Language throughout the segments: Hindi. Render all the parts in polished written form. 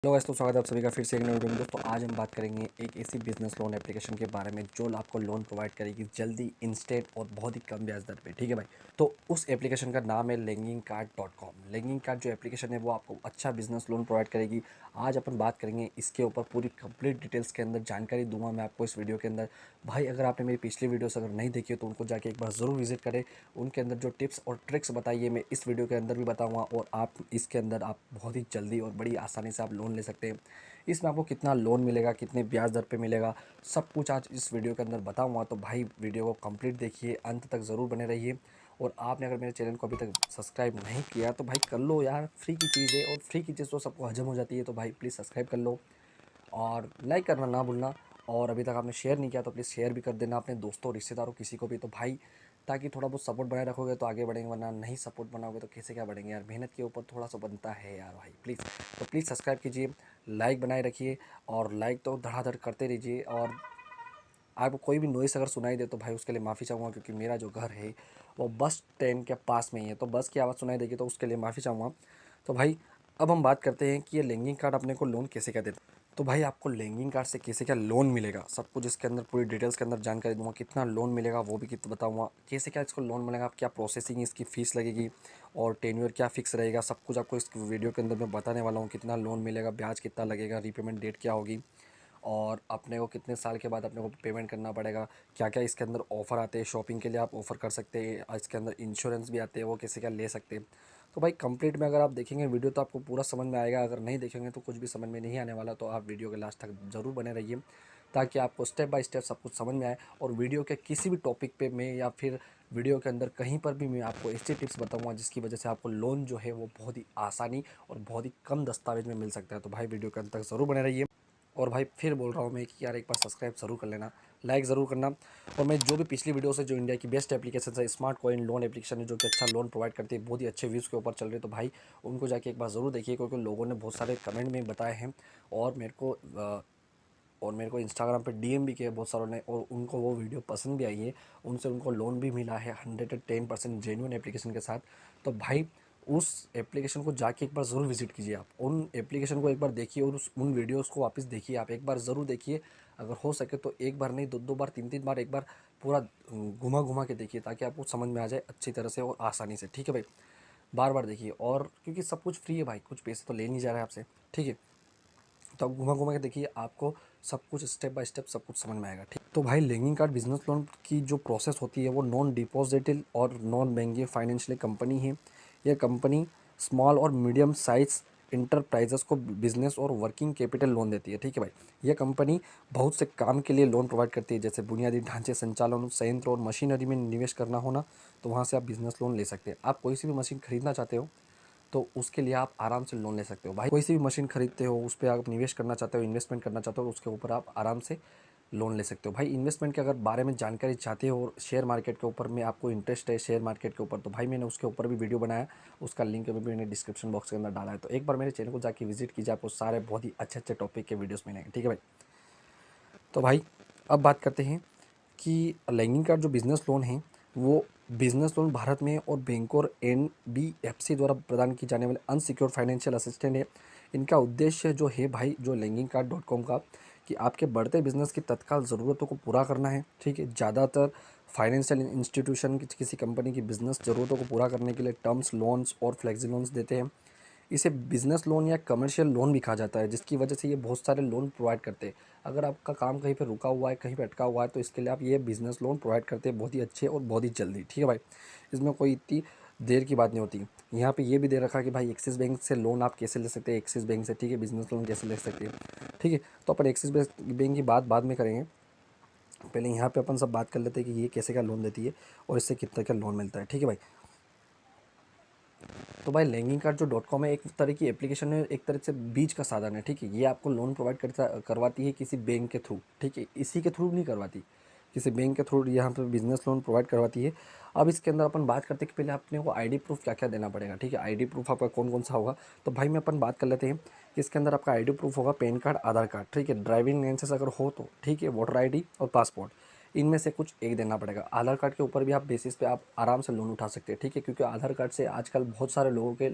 हेलो गाइस, तो स्वागत है आप सभी का फिर से एक नई वीडियो में। दोस्तों आज हम बात करेंगे एक ऐसी बिजनेस लोन एप्लीकेशन के बारे में जो आपको लोन प्रोवाइड करेगी जल्दी, इंस्टेंट और बहुत ही कम ब्याज दर पे। ठीक है भाई, तो उस एप्लीकेशन का नाम है lendingcard.com। लेंगिंग कार्ड जो एप्लीकेशन है वो आपको अच्छा बिजनेस लोन प्रोवाइड करेगी। आज अपन बात करेंगे इसके ऊपर पूरी कंप्लीट डिटेल्स के अंदर जानकारी दूंगा मैं आपको इस वीडियो के अंदर। भाई अगर आपने मेरी पिछली वीडियोस अगर नहीं देखी हो तो उनको जाके एक बार ज़रूर विजिट करें। उनके अंदर जो टिप्स और ट्रिक्स बताइए मैं इस वीडियो के अंदर भी बताऊंगा, और आप इसके अंदर आप बहुत ही जल्दी और बड़ी आसानी से आप लोन ले सकते हैं। इसमें आपको कितना लोन मिलेगा, कितने ब्याज दर पे मिलेगा, सब कुछ आज इस वीडियो के अंदर बताऊंगा। तो भाई वीडियो को कंप्लीट देखिए, अंत तक ज़रूर बने रहिए। और आपने अगर मेरे चैनल को अभी तक सब्सक्राइब नहीं किया तो भाई कर लो यार, फ्री की चीज़ है और फ्री की चीज़ तो सबको हजम हो जाती है। तो भाई प्लीज़ सब्सक्राइब कर लो और लाइक करना ना भूलना। और अभी तक आपने शेयर नहीं किया तो प्लीज़ शेयर भी कर देना अपने दोस्तों, रिश्तेदारों, किसी को भी। तो भाई ताकि थोड़ा बहुत सपोर्ट बनाए रखोगे तो आगे बढ़ेंगे, वरना नहीं सपोर्ट बनाओगे तो कैसे क्या बढ़ेंगे यार। मेहनत के ऊपर थोड़ा सा बनता है यार भाई, प्लीज़। तो प्लीज़ सब्सक्राइब कीजिए, लाइक बनाए रखिए और लाइक तो धड़ाधड़ करते रहिए। और आपको कोई भी नॉइस अगर सुनाई दे तो भाई उसके लिए माफ़ी चाहूँगा, क्योंकि मेरा जो घर है वो बस स्टैंड के पास में ही है, तो बस की आवाज़ सुनाई देगी तो उसके लिए माफ़ी चाहूँगा। तो भाई अब हम बात करते हैं कि ये लैंगिंग कार्ड अपने को लोन कैसे क्या देता है। तो भाई आपको लैंगिंग कार्ड से कैसे क्या लोन मिलेगा, सब कुछ इसके अंदर पूरी डिटेल्स के अंदर जानकारी दूंगा। कितना लोन मिलेगा वो भी कितना बताऊंगा, कैसे क्या इसको लोन मिलेगा, क्या प्रोसेसिंग इसकी फ़ीस लगेगी और टेन्योर क्या फिक्स रहेगा, सब कुछ आपको इस वीडियो के अंदर मैं बताने वाला हूँ। कितना लोन मिलेगा, ब्याज कितना लगेगा, रीपेमेंट डेट क्या होगी और अपने को कितने साल के बाद अपने को पेमेंट करना पड़ेगा, क्या क्या इसके अंदर ऑफ़र आते हैं, शॉपिंग के लिए आप ऑफ़र कर सकते हैं, इसके अंदर इंश्योरेंस भी आते हैं, वो कैसे क्या ले सकते हैं। तो भाई कंप्लीट में अगर आप देखेंगे वीडियो तो आपको पूरा समझ में आएगा। अगर नहीं देखेंगे तो कुछ भी समझ में नहीं आने वाला। तो आप वीडियो के लास्ट तक ज़रूर बने रहिए ताकि आपको स्टेप बाय स्टेप सब कुछ समझ में आए। और वीडियो के किसी भी टॉपिक पे मैं या फिर वीडियो के अंदर कहीं पर भी मैं आपको ऐसी टिप्स बताऊंगा जिसकी वजह से आपको लोन जो है वो बहुत ही आसानी और बहुत ही कम दस्तावेज में मिल सकता है। तो भाई वीडियो के अंत तक ज़रूर बने रहिए। और भाई फिर बोल रहा हूँ मैं कि यार एक बार सब्सक्राइब ज़रूर कर लेना, लाइक ज़रूर करना। और मैं जो भी पिछली वीडियो से जो इंडिया की बेस्ट एप्लीकेशन है, स्मार्ट कॉइन लोन एप्लीकेशन है जो कि अच्छा लोन प्रोवाइड करती है, बहुत ही अच्छे व्यूज़ के ऊपर चल रही है। तो भाई उनको जाके एक बार ज़रूर देखिए, क्योंकि लोगों ने बहुत सारे कमेंट में बताए हैं और मेरे को इंस्टाग्राम पे डीएम भी किए बहुत सारों ने, और उनको वो वीडियो पसंद भी आई है। उनसे उनको लोन भी मिला है 110% जेन्युइन एप्लीकेशन के साथ। तो भाई उस एप्लीकेशन को जाके एक बार ज़रूर विजिट कीजिए, आप उन एप्लीकेशन को एक बार देखिए और उन वीडियोस को वापस देखिए। आप एक बार ज़रूर देखिए, अगर हो सके तो एक बार नहीं, दो दो बार, तीन तीन बार, एक बार पूरा घुमा घुमा के देखिए ताकि आपको समझ में आ जाए अच्छी तरह से और आसानी से। ठीक है भाई, बार बार देखिए। और क्योंकि सब कुछ फ्री है भाई, कुछ पैसे तो ले नहीं जा रहे हैं आपसे। ठीक है, तो आप घुमा घुमा के देखिए, आपको सब कुछ स्टेप बाय स्टेप सब कुछ समझ में आएगा। ठीक, तो भाई लैंगिंग कार्ड बिजनेस लोन की जो प्रोसेस होती है वो नॉन डिपॉजिटल और नॉन बैंकिंग फाइनेंशियल कंपनी है। यह कंपनी स्मॉल और मीडियम साइज इंटरप्राइजेस को बिजनेस और वर्किंग कैपिटल लोन देती है। ठीक है भाई, यह कंपनी बहुत से काम के लिए लोन प्रोवाइड करती है, जैसे बुनियादी ढांचे, संचालन, संयंत्र और मशीनरी में निवेश करना होना, तो वहाँ से आप बिजनेस लोन ले सकते हैं। आप कोई सी भी मशीन खरीदना चाहते हो तो उसके लिए आप आराम से लोन ले सकते हो। भाई कोई सी भी मशीन खरीदते हो, उस पर आप निवेश करना चाहते हो, इन्वेस्टमेंट करना चाहते हो, उसके ऊपर आप आराम से लोन ले सकते हो। भाई इन्वेस्टमेंट के अगर बारे में जानकारी चाहते हो और शेयर मार्केट के ऊपर में आपको इंटरेस्ट है, शेयर मार्केट के ऊपर, तो भाई मैंने उसके ऊपर भी वीडियो बनाया, उसका लिंक अभी मैंने डिस्क्रिप्शन बॉक्स के अंदर डाला है। तो एक बार मेरे चैनल को जाके विजिट कीजिए, आपको सारे बहुत ही अच्छे अच्छे टॉपिक के वीडियोस मिलेंगे। ठीक है भाई, तो भाई अब बात करते हैं कि लैंगिंग कार्ड जो बिज़नेस लोन है वो बिज़नेस लोन भारत में और बैंक और एनबीएफसी द्वारा प्रदान की जाने वाले अनसिक्योर्ड फाइनेंशियल असिस्टेंट है। इनका उद्देश्य जो है भाई, जो lendingcard.com का, कि आपके बढ़ते बिजनेस की तत्काल ज़रूरतों को पूरा करना है। ठीक है, ज़्यादातर फाइनेंशियल इंस्टीट्यूशन किसी कंपनी की बिज़नेस ज़रूरतों को पूरा करने के लिए टर्म्स लोन्स और फ्लेक्सी लोन्स देते हैं। इसे बिज़नेस लोन या कमर्शियल लोन भी कहा जाता है, जिसकी वजह से ये बहुत सारे लोन प्रोवाइड करते हैं। अगर आपका काम कहीं पे रुका हुआ है, कहीं पे अटका हुआ है, तो इसके लिए आप ये बिज़नेस लोन प्रोवाइड करते हैं बहुत ही अच्छे और बहुत ही जल्दी। ठीक है भाई, इसमें कोई इतनी देर की बात नहीं होती। यहाँ पे ये भी दे रखा है कि भाई एक्सिस बैंक से लोन आप कैसे ले सकते हैं, एक्सिस बैंक से। ठीक है, बिज़नेस लोन कैसे ले सकते हैं। ठीक है, तो अपन एक्सिस बैंक की बात बाद में करेंगे, पहले यहाँ पे अपन सब बात कर लेते हैं कि ये कैसे क्या लोन देती है और इससे कितना क्या लोन मिलता है। ठीक है भाई, तो भाई लैंगिंग कार्ड जो .com है एक तरह की एप्लीकेशन है, एक तरह से बीच का साधन है। ठीक है, ये आपको लोन प्रोवाइड करवाती है किसी बैंक के थ्रू। ठीक है, इसी के थ्रू नहीं करवाती, किसी बैंक के थ्रू यहाँ पे बिजनेस लोन प्रोवाइड करवाती है। अब इसके अंदर अपन बात करते हैं कि पहले अपने को आईडी प्रूफ क्या क्या देना पड़ेगा। ठीक है, आईडी प्रूफ आपका कौन कौन सा होगा, तो भाई मैं अपन बात कर लेते हैं कि इसके अंदर आपका आईडी प्रूफ होगा पैन कार्ड, आधार कार्ड। ठीक है, ड्राइविंग लाइसेंस अगर हो तो ठीक है, वोटर आईडी और पासपोर्ट, इनमें से कुछ एक देना पड़ेगा। आधार कार्ड के ऊपर भी आप बेसिस पे आप आराम से लोन उठा सकते हैं। ठीक है, क्योंकि आधार कार्ड से आजकल बहुत सारे लोगों के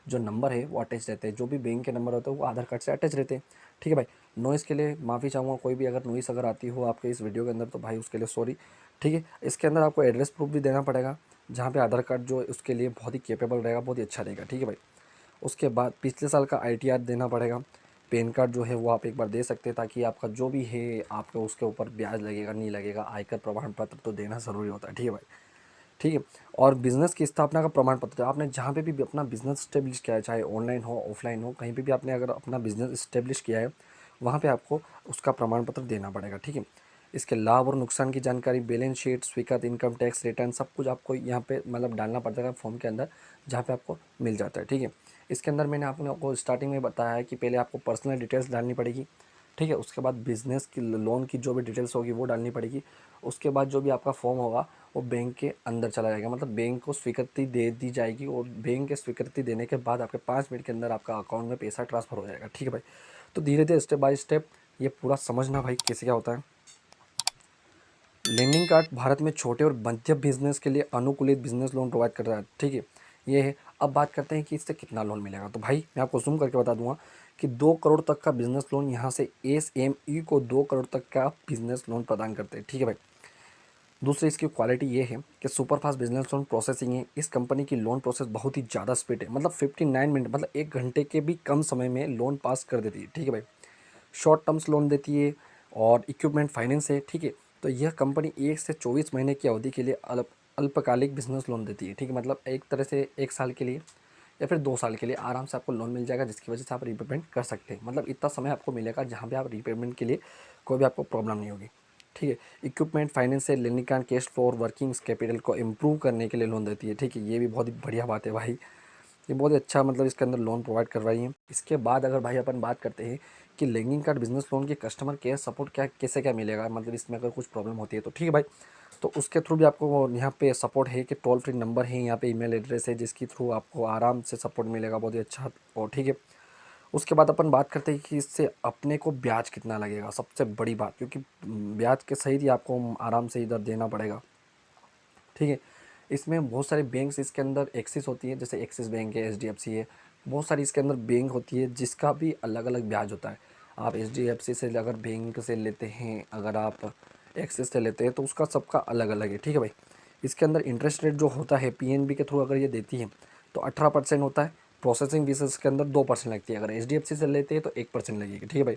जो नंबर है वो अटैच रहते हैं, जो भी बैंक के नंबर होते हैं वो आधार कार्ड से अटैच रहते हैं। ठीक है भाई। नॉइज़ के लिए माफ़ी चाहूँगा, कोई भी अगर नॉइज़ अगर आती हो आपके इस वीडियो के अंदर तो भाई उसके लिए सॉरी। ठीक है। इसके अंदर आपको एड्रेस प्रूफ भी देना पड़ेगा, जहाँ पे आधार कार्ड जो है उसके लिए बहुत ही कैपेबल रहेगा, बहुत ही अच्छा रहेगा। ठीक है भाई। उसके बाद पिछले साल का ITR देना पड़ेगा। पैन कार्ड जो है वो आप एक बार दे सकते हैं, ताकि आपका जो भी है आपके उसके ऊपर ब्याज लगेगा नहीं लगेगा। आयकर प्रमाण पत्र तो देना ज़रूरी होता है। ठीक है भाई। ठीक है। और बिज़नेस की स्थापना का प्रमाण पत्र, आपने जहाँ पे भी अपना बिज़नेस इस्टेब्लिश किया है, चाहे ऑनलाइन हो ऑफलाइन हो, कहीं पे भी आपने अगर अपना बिज़नेस इस्टेब्लिश किया है, वहाँ पे आपको उसका प्रमाण पत्र देना पड़ेगा। ठीक है। इसके लाभ और नुकसान की जानकारी, बैलेंस शीट, स्वीकृत इनकम टैक्स रिटर्न, सब कुछ आपको यहाँ पे मतलब डालना पड़ता है फॉर्म के अंदर, जहाँ पे आपको मिल जाता है। ठीक है। इसके अंदर मैंने आपको स्टार्टिंग में बताया है कि पहले आपको पर्सनल डिटेल्स डालनी पड़ेगी। ठीक है। उसके बाद बिज़नेस की लोन की जो भी डिटेल्स होगी वो डालनी पड़ेगी। उसके बाद जो भी आपका फॉर्म होगा वो बैंक के अंदर चला जाएगा, मतलब बैंक को स्वीकृति दे दी जाएगी, और बैंक के स्वीकृति देने के बाद आपके 5 मिनट के अंदर आपका अकाउंट में पैसा ट्रांसफ़र हो जाएगा। ठीक है भाई। तो धीरे धीरे स्टेप बाय स्टेप ये पूरा समझना भाई कैसे क्या होता है। लेंडिंग कार्ड भारत में छोटे और मध्यम बिजनेस के लिए अनुकूलित बिजनेस लोन प्रोवाइड कर रहा है। ठीक है। ये है। अब बात करते हैं कि इससे कितना लोन मिलेगा। तो भाई मैं आपको जूम करके बता दूंगा कि 2 करोड़ तक का बिजनेस लोन, यहाँ से SME को 2 करोड़ तक का बिजनेस लोन प्रदान करते हैं। ठीक है भाई। दूसरी इसकी क्वालिटी ये है कि super fast business loan processing है। इस कंपनी की लोन प्रोसेस बहुत ही ज़्यादा स्पीड है, मतलब 59 मिनट, मतलब 1 घंटे के भी कम समय में लोन पास कर देती है। ठीक है भाई। शॉर्ट टर्म्स लोन देती है और इक्विपमेंट फाइनेंस है। ठीक है। तो यह कंपनी 1 से 24 महीने की अवधि के लिए अल्पकालिक बिजनेस लोन देती है। ठीक है। मतलब एक तरह से 1 साल के लिए या फिर 2 साल के लिए आराम से आपको लोन मिल जाएगा, जिसकी वजह से आप रीपेमेंट कर सकते हैं। मतलब इतना समय आपको मिलेगा जहाँ पे आप रीपेमेंट के लिए कोई भी आपको प्रॉब्लम नहीं होगी। ठीक है। इक्विपमेंट फाइनेंस से लेंडिंग कार्ड कैश फ्लो और वर्किंग कैपिटल को इम्प्रूव करने के लिए लोन देती है। ठीक है। ये भी बहुत ही बढ़िया बात है भाई, ये बहुत ही अच्छा मतलब इसके अंदर लोन प्रोवाइड कर रही है। इसके बाद अगर भाई अपन बात करते हैं कि लेंडिंग कार्ड बिजनेस लोन के कस्टमर केयर सपोर्ट क्या कैसे क्या मिलेगा, मतलब इसमें अगर कुछ प्रॉब्लम होती है तो ठीक है भाई, तो उसके थ्रू भी आपको यहाँ पे सपोर्ट है कि टोल फ्री नंबर है, यहाँ पे ईमेल एड्रेस है, जिसके थ्रू आपको आराम से सपोर्ट मिलेगा, बहुत ही अच्छा। और ठीक है। उसके बाद अपन बात करते हैं कि इससे अपने को ब्याज कितना लगेगा, सबसे बड़ी बात, क्योंकि ब्याज के सहित ही आपको आराम से इधर देना पड़ेगा। ठीक है। इसमें बहुत सारे बैंक्स इसके अंदर एक्सिस होती है, जैसे एक्सिस बैंक है, HDFC है, बहुत सारी इसके अंदर बैंक होती है जिसका भी अलग अलग ब्याज होता है। आप HDFC से अगर बैंक से लेते हैं, अगर आप एक्सिस से लेते हैं, तो उसका सबका अलग अलग है। ठीक है भाई। इसके अंदर इंटरेस्ट रेट जो होता है PNB के थ्रू अगर ये देती है तो 18% होता है। प्रोसेसिंग फीस इसके अंदर 2% लगती है। अगर HDFC से लेते हैं तो 1% लगेगी। ठीक है भाई।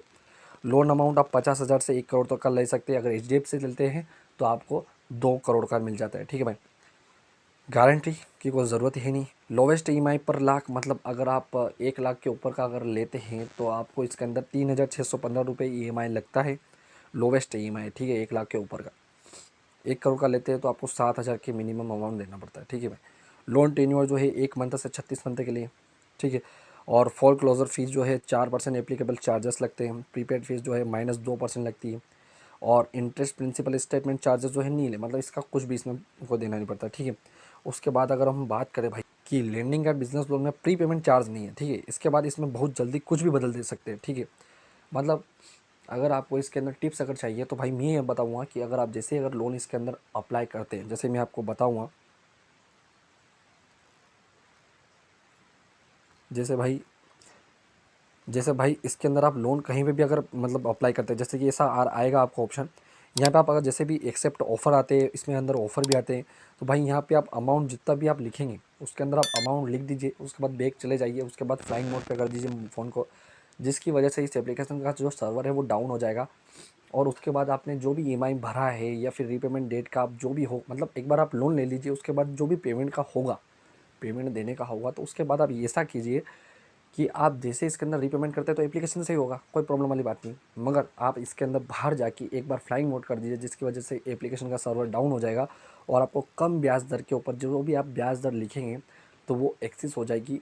लोन अमाउंट आप 50,000 से 1 करोड़ तक का ले सकते हैं। अगर HDFC से लेते हैं तो आपको 2 करोड़ का मिल जाता है। ठीक है भाई। गारंटी की कोई ज़रूरत ही नहीं। लोवेस्ट EMI पर लाख, मतलब अगर आप 1 लाख के ऊपर का अगर लेते हैं तो आपको इसके अंदर 3,615 रुपये EMI लगता है। लोवेस्ट EMI, ठीक है, 1 लाख के ऊपर का। 1 करोड़ का लेते हैं तो आपको 7,000 के मिनिमम अमाउंट देना पड़ता है। ठीक है भाई। लोन टेन्योर जो है 1 मंथ से 36 मंथ के लिए। ठीक है। और फॉर क्लोजर फीस जो है 4% एप्लीकेबल चार्जेस लगते हैं। प्रीपेड फीस जो है -2% लगती है। और इंटरेस्ट प्रिंसिपल स्टेटमेंट चार्जेस जो है नील है, मतलब इसका कुछ भी इसमें को देना नहीं पड़ता। ठीक है। उसके बाद अगर हम बात करें भाई कि लेंडिंग कार्ड बिजनेस लोन में प्री पेमेंट चार्ज नहीं है। ठीक है। इसके बाद इसमें बहुत जल्दी कुछ भी बदल दे सकते हैं। ठीक है। मतलब अगर आपको इसके अंदर टिप्स अगर चाहिए तो भाई मैं ये बताऊंगा कि अगर आप जैसे अगर लोन इसके अंदर अप्लाई करते हैं, जैसे मैं आपको बताऊंगा, जैसे भाई जैसे भाई इसके अंदर आप लोन कहीं पे भी अगर मतलब अप्लाई करते हैं, जैसे कि ऐसा आएगा आपको ऑप्शन, यहाँ पे आप अगर जैसे भी एक्सेप्ट ऑफ़र आते हैं, इसमें अंदर ऑफ़र भी आते हैं, तो भाई यहाँ पे आप अमाउंट जितना भी आप लिखेंगे उसके अंदर आप अमाउंट लिख दीजिए। उसके बाद बैक चले जाइए, उसके बाद फ्लाइंग मोड पे कर दीजिए फ़ोन को, जिसकी वजह से इस एप्लीकेशन का जो सर्वर है वो डाउन हो जाएगा। और उसके बाद आपने जो भी EMI भरा है या फिर रीपेमेंट डेट का आप जो भी हो, मतलब एक बार आप लोन ले लीजिए, उसके बाद जो भी पेमेंट का होगा, पेमेंट देने का होगा, तो उसके बाद आप ऐसा कीजिए कि आप जैसे इसके अंदर रीपेमेंट करते हैं तो एप्लीकेशन से ही होगा, कोई प्रॉब्लम वाली बात नहीं। मगर आप इसके अंदर बाहर जाके एक बार फ्लाइंग मोड कर दीजिए, जिसकी वजह से एप्लीकेशन का सर्वर डाउन हो जाएगा और आपको कम ब्याज दर के ऊपर जो भी आप ब्याज दर लिखेंगे तो वो एक्सेस हो जाएगी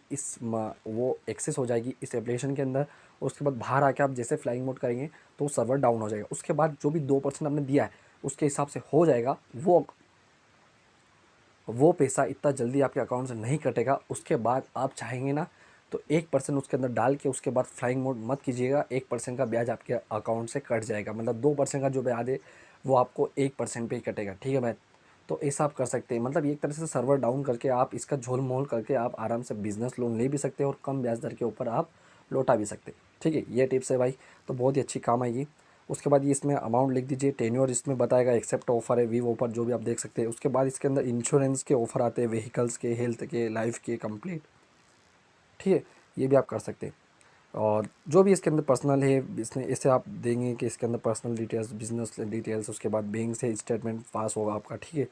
वो एक्सेस हो जाएगी इस एप्लीकेशन के अंदर। उसके बाद बाहर आके आप जैसे फ्लाइंग मोड करेंगे तो सर्वर डाउन हो जाएगा। उसके बाद जो भी 2% आपने दिया है उसके हिसाब से हो जाएगा, वो पैसा इतना जल्दी आपके अकाउंट से नहीं कटेगा। उसके बाद आप चाहेंगे ना तो 1% उसके अंदर डाल के उसके बाद फ्लाइंग मोड मत कीजिएगा, 1% का ब्याज आपके अकाउंट से कट जाएगा। मतलब 2% का जो ब्याज है वो आपको 1% पे ही कटेगा। ठीक है भाई। तो ऐसा आप कर सकते हैं। मतलब ये एक तरह से सर्वर डाउन करके आप इसका झोल मोल करके आप आराम से बिज़नेस लोन ले भी सकते हैं और कम ब्याज दर के ऊपर आप लौटा भी सकते हैं। ठीक है, ये टिप्स है भाई, तो बहुत ही अच्छी काम आएगी। उसके बाद ये इसमें अमाउंट लिख दीजिए, टेन्योर इसमें बताएगा, एक्सेप्ट ऑफर है, वीव ऑफर जो भी आप देख सकते हैं। उसके बाद इसके अंदर इंश्योरेंस के ऑफर आते हैं, व्हीकल्स के, हेल्थ के, लाइफ के, कंप्लीट। ठीक है, ये भी आप कर सकते हैं। और जो भी इसके अंदर पर्सनल है, इसमें इसे आप देंगे कि इसके अंदर पर्सनल डिटेल्स, बिजनेस डिटेल्स, उसके बाद बैंक से स्टेटमेंट पास होगा आपका। ठीक है,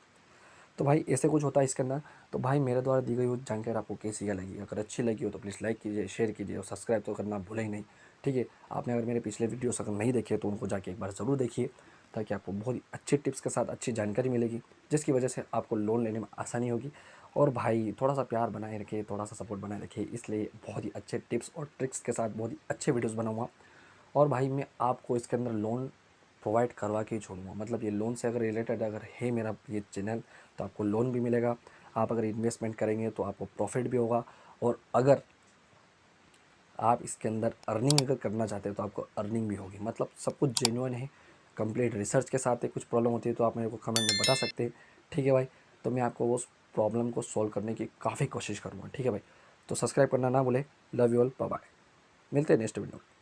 तो भाई ऐसे कुछ होता है इसके अंदर। तो भाई मेरे द्वारा दी गई वो जानकारी आपको कैसी क्या लगी? अगर अच्छी लगी हो तो प्लीज़ लाइक कीजिए, शेयर कीजिए और सब्सक्राइब तो करना भूलें ही नहीं। ठीक है, आपने अगर मेरे पिछले वीडियोस अगर नहीं देखे तो उनको जाके एक बार ज़रूर देखिए, ताकि आपको बहुत ही अच्छे टिप्स के साथ अच्छी जानकारी मिलेगी, जिसकी वजह से आपको लोन लेने में आसानी होगी। और भाई थोड़ा सा प्यार बनाए रखिए, थोड़ा सा सपोर्ट बनाए रखिए, इसलिए बहुत ही अच्छे टिप्स और ट्रिक्स के साथ बहुत ही अच्छे वीडियोज़ बनाऊँगा। और भाई मैं आपको इसके अंदर लोन प्रोवाइड करवा के ही छोड़ूंगा। मतलब ये लोन से अगर रिलेटेड अगर है मेरा ये चैनल, तो आपको लोन भी मिलेगा। आप अगर इन्वेस्टमेंट करेंगे तो आपको प्रॉफिट भी होगा। और अगर आप इसके अंदर अर्निंग अगर करना चाहते हो तो आपको अर्निंग भी होगी। मतलब सब कुछ जेन्युइन है, कंप्लीट रिसर्च के साथ है। कुछ प्रॉब्लम होती है तो आप मेरे को कमेंट में बता सकते हैं। ठीक है भाई, तो मैं आपको उस प्रॉब्लम को सॉल्व करने की काफ़ी कोशिश करूँगा। ठीक है भाई, तो सब्सक्राइब करना ना भूलें। Love you all, bye bye, मिलते हैं नेक्स्ट वीडियो में।